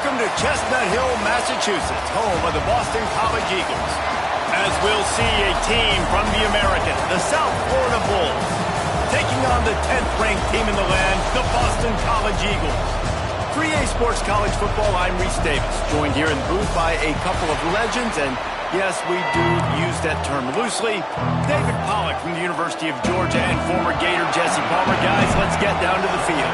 Welcome to Chestnut Hill, Massachusetts, home of the Boston College Eagles. As we'll see a team from the American, the South Florida Bulls, taking on the 10th-ranked team in the land, the Boston College Eagles. For EA Sports College Football, I'm Reese Davis, joined here in the booth by a couple of legends, and yes, we do use that term loosely. David Pollack from the University of Georgia and former Gator Jesse Palmer. Guys, let's get down to the field.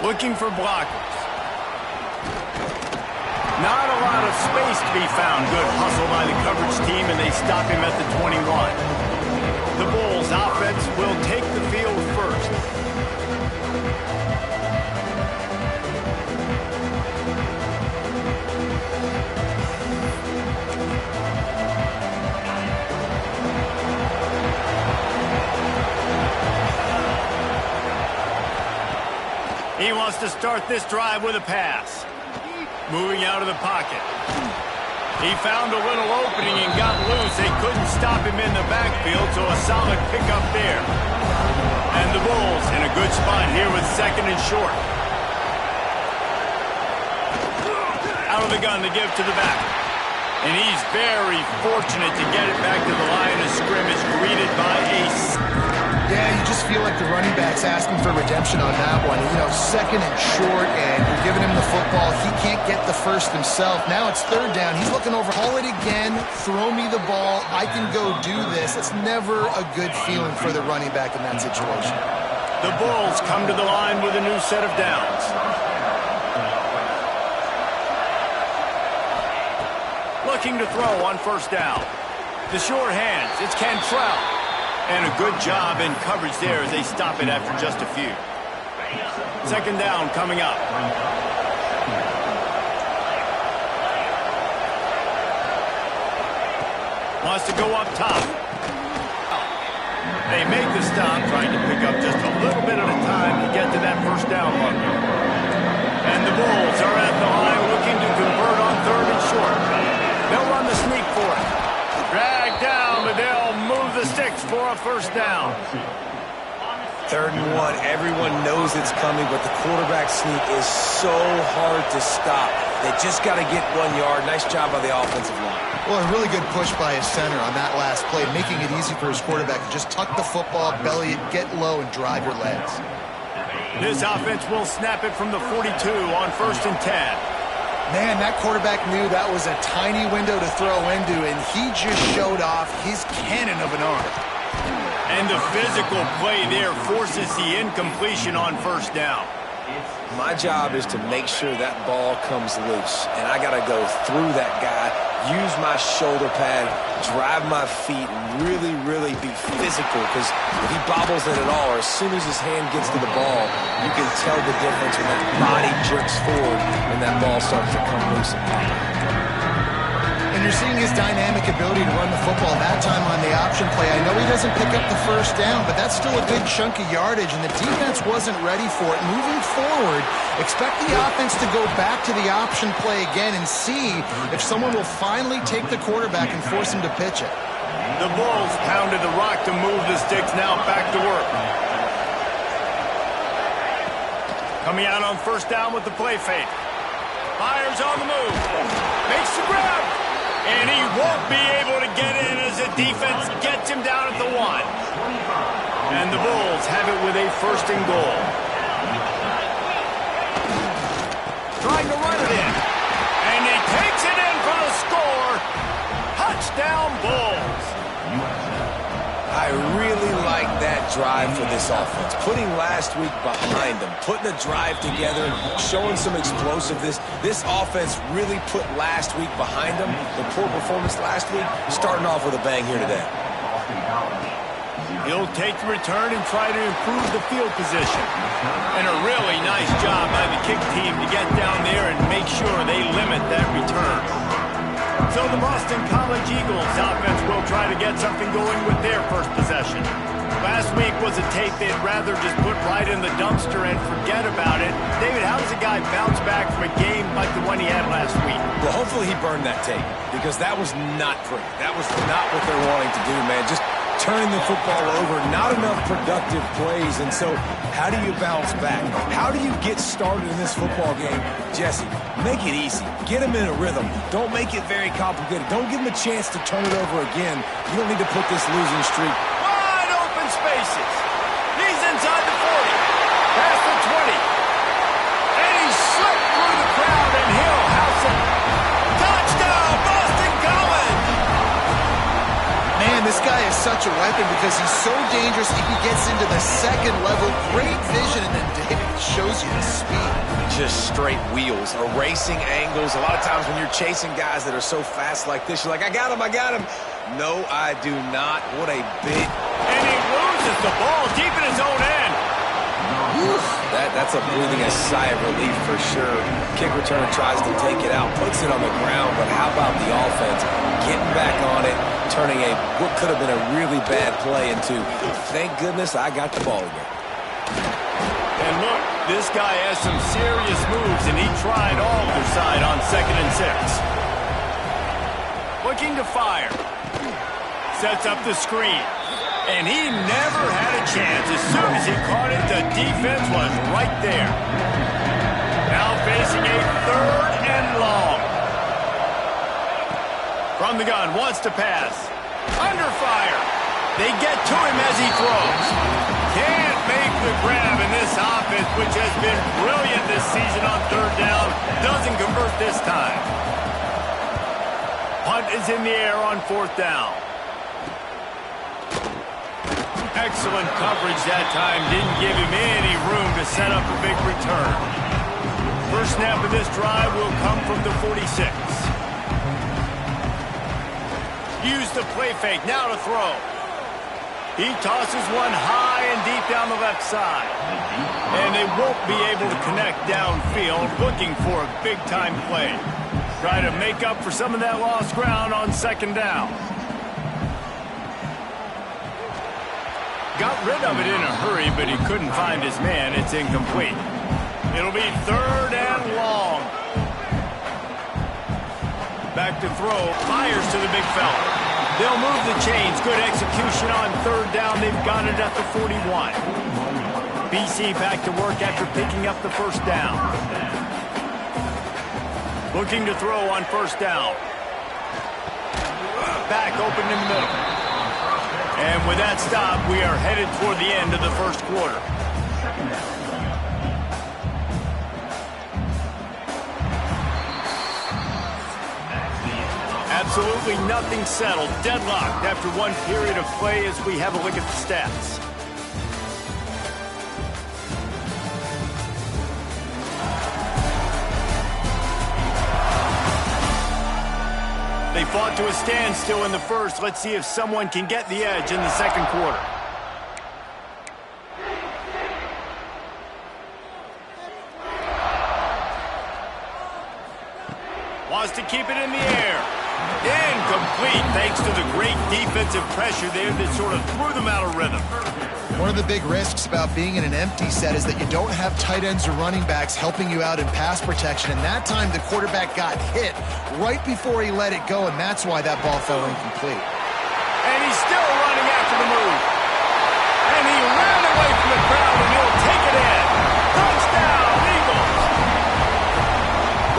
Looking for blockers. Not a lot of space to be found. Good hustle by the coverage team, and they stop him at the 21. The Bulls offense will take the field first. He wants to start this drive with a pass. Moving out of the pocket. He found a little opening and got loose. They couldn't stop him in the backfield, so a solid pickup there. And the Bulls in a good spot here with second and short. Out of the gun to give to the back. And he's very fortunate to get it back to the line of scrimmage, greeted by a... Yeah, you just feel like the running back's asking for redemption on that one. You know, second and short, and you're giving him the football. He can't get the first himself. Now it's third down. He's looking over. Call it again. Throw me the ball. I can go do this. It's never a good feeling for the running back in that situation. The Bulls come to the line with a new set of downs. Looking to throw on first down. The short hands. It's Cantrell. And a good job in coverage there as they stop it after just a few. Second down coming up. Wants to go up top. They make the stop, trying to pick up just a little bit at a time to get to that first down marker. And the Bulls are at the line looking to convert on third and short. They'll run the sneak for it. Drag down, but they'll move the sticks for a first down. 3rd and 1. Everyone knows it's coming, but the quarterback sneak is so hard to stop. They just got to get 1 yard. Nice job by the offensive line. Well, a really good push by his center on that last play, making it easy for his quarterback to just tuck the football, belly it, get low, and drive your legs. This offense will snap it from the 42 on 1st and 10. Man, that quarterback knew that was a tiny window to throw into, and he just showed off his cannon of an arm. And the physical play there forces the incompletion on first down. My job is to make sure that ball comes loose, and I got to go through that guy, use my shoulder pad, drive my feet, and really, really be physical, because if he bobbles it at all, or as soon as his hand gets to the ball, you can tell the difference when that body jerks forward and that ball starts to come loose and pop. And you're seeing his dynamic ability to run the football that time on the option play. I know he doesn't pick up the first down, but that's still a good chunk of yardage, and the defense wasn't ready for it. Moving forward, expect the offense to go back to the option play again and see if someone will finally take the quarterback and force him to pitch it. The Bulls pounded the rock to move the sticks, now back to work. Coming out on first down with the play fake. Fires on the move. Makes the grab. And he won't be able to get in as the defense gets him down at the 1. And the Bulls have it with a 1st and goal. Trying to run it in. And he takes it in for the score. Touchdown, Bulls. I really like that drive for this offense. Putting last week behind them, putting a drive together, showing some explosiveness. This offense really put last week behind them. The poor performance last week, starting off with a bang here today. He'll take the return and try to improve the field position. And a really nice job by the kick team to get down there and make sure they limit that return. So the Boston College Eagles offense will try to get something going with their first possession. Last week was a tape they'd rather just put right in the dumpster and forget about it. David, how does a guy bounce back from a game like the one he had last week? Well, hopefully he burned that tape, because that was not pretty. That was not what they're wanting to do, man. Just turning the football over, not enough productive plays, and so how do you bounce back? How do you get started in this football game? Jesse, make it easy. Get them in a rhythm. Don't make it very complicated. Don't give them a chance to turn it over again. You don't need to put this losing streak. Wide open spaces. He's inside the 40, past the 20, and he slipped through the crowd, and he'll house it. Touchdown, Boston College! Man, this guy is such a weapon because he's so dangerous. He gets into the second level. Great vision, and then David shows you the speed. Just straight wheels, erasing angles. A lot of times when you're chasing guys that are so fast like this, you're like, I got him, I got him. No, I do not. What a big... And he loses the ball deep in his own end. That's a breathing a sigh of relief for sure. Kick returner tries to take it out, puts it on the ground, but how about the offense getting back on it, turning what could have been a really bad play into, thank goodness I got the ball again. And look, this guy has some serious moves, and he tried all other side on 2nd and 6. Looking to fire. Sets up the screen. And he never had a chance. As soon as he caught it, the defense was right there. Now facing a 3rd and long. From the gun, wants to pass. Under fire. They get to him as he throws. Can't make the grab in this offense, which has been brilliant this season on 3rd down. Doesn't convert this time. Punt is in the air on 4th down. Excellent coverage that time. Didn't give him any room to set up a big return. First snap of this drive will come from the 46. Use the play fake. Now to throw. He tosses one high and deep down the left side. And they won't be able to connect downfield, looking for a big-time play. Try to make up for some of that lost ground on 2nd down. Got rid of it in a hurry, but he couldn't find his man. It's incomplete. It'll be 3rd and long. Back to throw. Fires to the big fella. They'll move the chains. Good execution on 3rd down. They've got it at the 41. BC back to work after picking up the 1st down. Looking to throw on 1st down. Back open in the middle. And with that stop, we are headed toward the end of the 1st quarter. Absolutely nothing settled. Deadlocked after one period of play as we have a look at the stats. They fought to a standstill in the 1st. Let's see if someone can get the edge in the 2nd quarter. Wants to keep it in the air. Incomplete thanks to the great defensive pressure there that sort of threw them out of rhythm. One of the big risks about being in an empty set is that you don't have tight ends or running backs helping you out in pass protection. And that time the quarterback got hit right before he let it go, and that's why that ball fell incomplete. And he's still running after the move. And he ran away from the crowd, and he'll take it in. Touchdown, Eagles!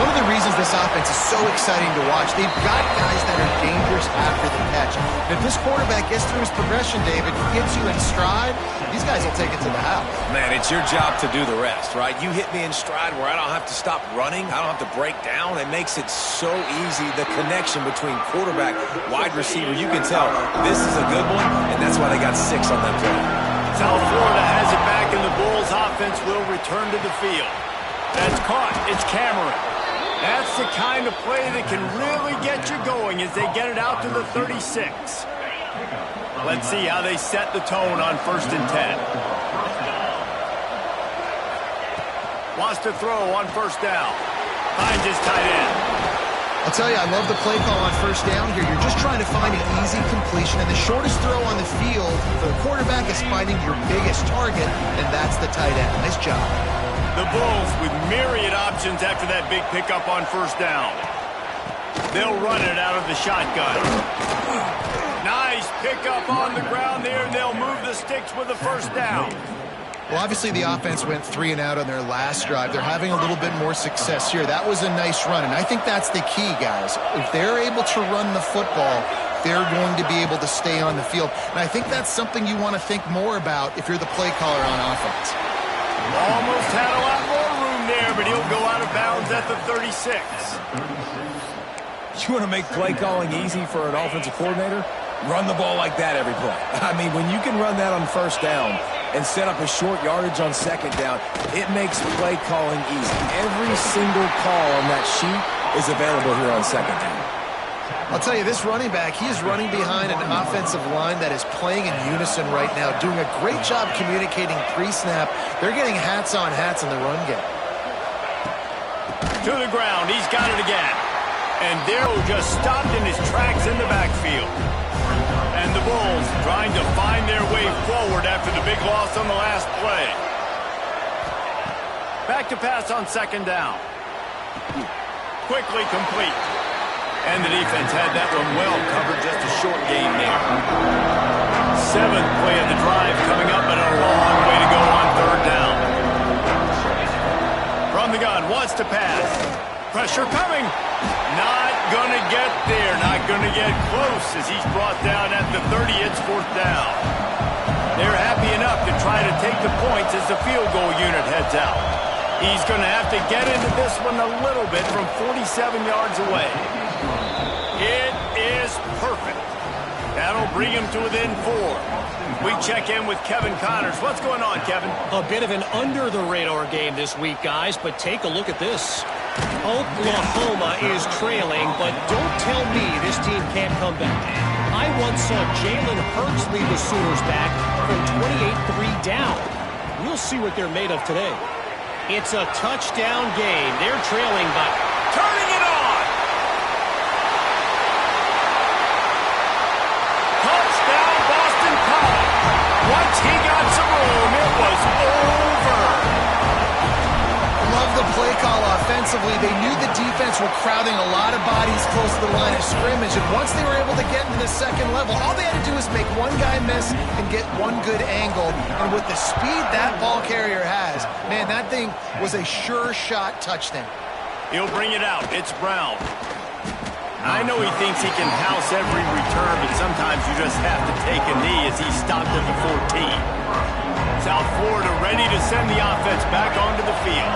One of the reasons this offense is so exciting to watch, they've got guys that are dangerous after the catch. And if this quarterback gets through his progression, David, gets you in stride, these guys will take it to the house. Man, it's your job to do the rest, right? You hit me in stride where I don't have to stop running. I don't have to break down. It makes it so easy. The connection between quarterback, wide receiver, you can tell this is a good one, and that's why they got 6 on that play. South Florida has it back, and the Bulls offense will return to the field. That's caught. It's Cameron. That's the kind of play that can really get you going as they get it out to the 36. Let's see how they set the tone on 1st and 10. Wants to throw on 1st down. Finds his tight end. I'll tell you, I love the play call on 1st down here. You're just trying to find an easy completion, and the shortest throw on the field for the quarterback is finding your biggest target, and that's the tight end. Nice job. The Bulls with myriad options after that big pickup on 1st down. They'll run it out of the shotgun. Nice pick pick up on the ground there, and they'll move the sticks with a first down. Well, obviously the offense went 3 and out on their last drive. They're having a little bit more success here. That was a nice run, and I think that's the key, guys. If they're able to run the football, they're going to be able to stay on the field. And I think that's something you want to think more about if you're the play caller on offense. Almost had a lot more room there, but he'll go out of bounds at the 36. You want to make play calling easy for an offensive coordinator? Run the ball like that every play. I mean, when you can run that on first down and set up a short yardage on second down, it makes play calling easy. Every single call on that sheet is available here on second down. I'll tell you, this running back, he is running behind an offensive line that is playing in unison right now, doing a great job communicating pre-snap. They're getting hats on hats in the run game. To the ground, he's got it again. And Darrow just stopped in his tracks in the backfield. And the Bulls trying to find their way forward after the big loss on the last play. Back to pass on second down. Quickly complete. And the defense had that one well covered, just a short gain there. 7th play of the drive coming up, but a long way to go on third down. From the gun, wants to pass. Pressure coming. Not going to get there. Not going to get close as he's brought down at the 30. It's 4th down. They're happy enough to try to take the points as the field goal unit heads out. He's going to have to get into this one a little bit from 47 yards away. It is perfect. That'll bring him to within 4. We check in with Kevin Connors. What's going on, Kevin? A bit of an under-the-radar game this week, guys, but take a look at this. Oklahoma is trailing, but don't tell me this team can't come back. I once saw Jalen Hurts lead the Sooners back from 28-3 down. We'll see what they're made of today. It's a touchdown game. They're trailing by... Turning it on! Touchdown, Boston College. Once he got some room, it was over. Love the play call offensively. They knew the defense were crowding a lot of bodies close to the line of scrimmage, and once they were able to get into the second level, all they had to do was make one guy miss and get one good angle. And with the speed that ball carrier has, man, that thing was a sure shot touchdown. He'll bring it out. It's Brown. I know he thinks he can house every return, but sometimes you just have to take a knee as he stopped at the 14. South Florida ready to send the offense back onto the field.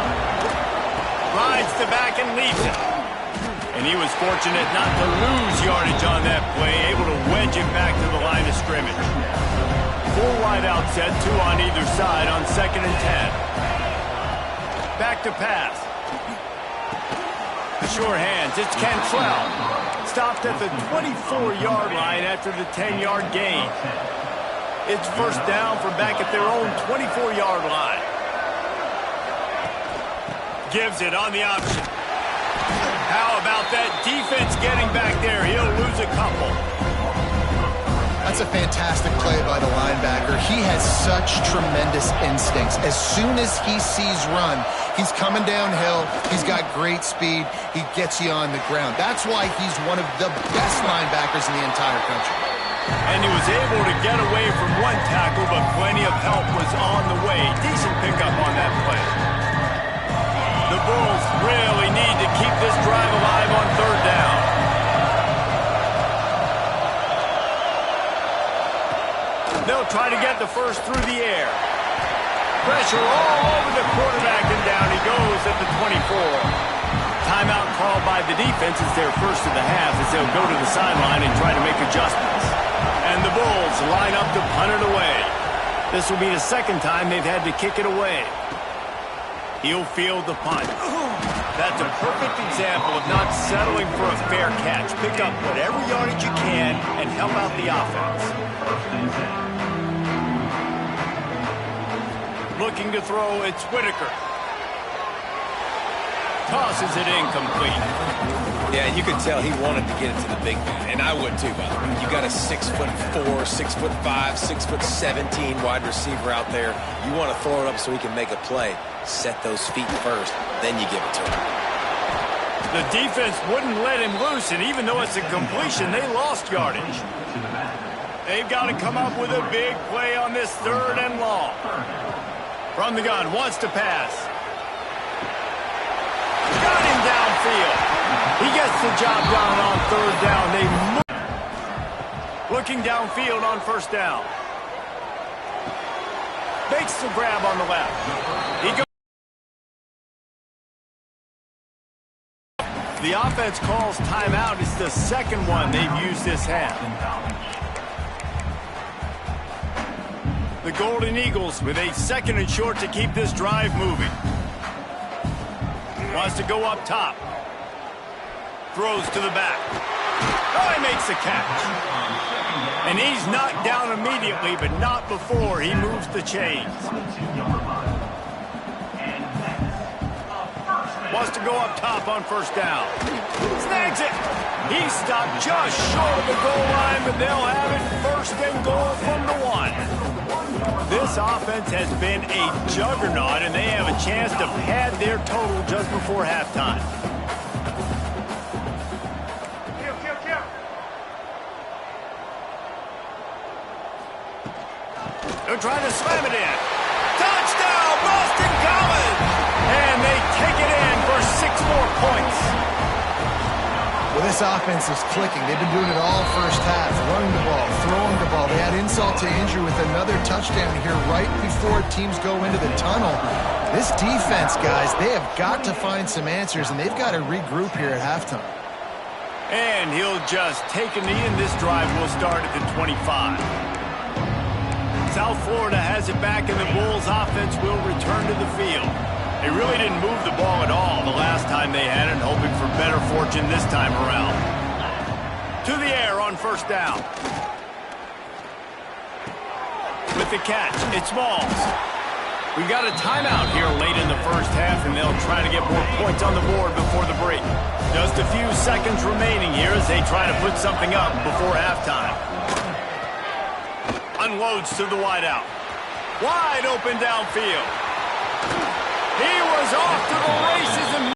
Rides the back and leaves it. And he was fortunate not to lose yardage on that play, able to wedge it back to the line of scrimmage. 4 wide out set, 2 on either side on 2nd and 10. Back to pass. The sure hands, it's Cantrell. Stopped at the 24-yard line after the 10-yard gain. It's first down from back at their own 24-yard line. Gives it on the option. How about that defense getting back there? He'll lose a couple. That's a fantastic play by the linebacker. He has such tremendous instincts. As soon as he sees run, he's coming downhill. He's got great speed. He gets you on the ground. That's why he's one of the best linebackers in the entire country. And he was able to get away from one tackle, but plenty of help was on the way. Decent pickup on that play. The Bulls really need to keep this drive alive on third down. They'll try to get the first through the air. Pressure all over the quarterback, and down he goes at the 24. Timeout called by the defense is their first of the half as they'll go to the sideline and try to make adjustments. And the Bulls line up to punt it away. This will be the second time they've had to kick it away. He'll field the punt. That's a perfect example of not settling for a fair catch. Pick up whatever yardage you can and help out the offense. Looking to throw, it's Whitaker. Tosses it incomplete. Yeah, you could tell he wanted to get it to the big man, and I would too, by the way. You got a 6'4", 6'5", 6'17" wide receiver out there. You want to throw it up so he can make a play. Set those feet first, then you give it to him. The defense wouldn't let him loose, and even though it's a completion, they lost yardage. They've got to come up with a big play on this 3rd and long. From the gun, wants to pass. Got him downfield. He gets the job done on 3rd down. They move. Looking downfield on 1st down. Makes the grab on the left. He goes. The offense calls timeout. It's the 2nd one they've used this half. The Golden Eagles with a 2nd and short to keep this drive moving. Wants to go up top. Throws to the back. Oh, he makes the catch. And he's knocked down immediately, but not before he moves the chains. Wants to go up top on 1st down. Snags it. He's stopped just short of the goal line, but they'll have it 1st and goal from the 1. This offense has been a juggernaut, and they have a chance to pad their total just before halftime. They're trying to slam it in. Touchdown, Boston College! And they take it in for 6 more points. Well, this offense is clicking. They've been doing it all 1st half. Running the ball, throwing the ball. They had insult to injury with another touchdown here right before teams go into the tunnel. This defense, guys, they have got to find some answers, and they've got to regroup here at halftime. And he'll just take a knee, and this drive will start at the 25. South Florida has it back, and the Bulls offense will return to the field. They really didn't move the ball at all the last time they had it, hoping for better fortune this time around. To the air on 1st down. With the catch, it's Smalls. We've got a timeout here late in the 1st half, and they'll try to get more points on the board before the break. Just a few seconds remaining here as they try to put something up before halftime. Unloads to the wideout. Wide open downfield. He was off to the races and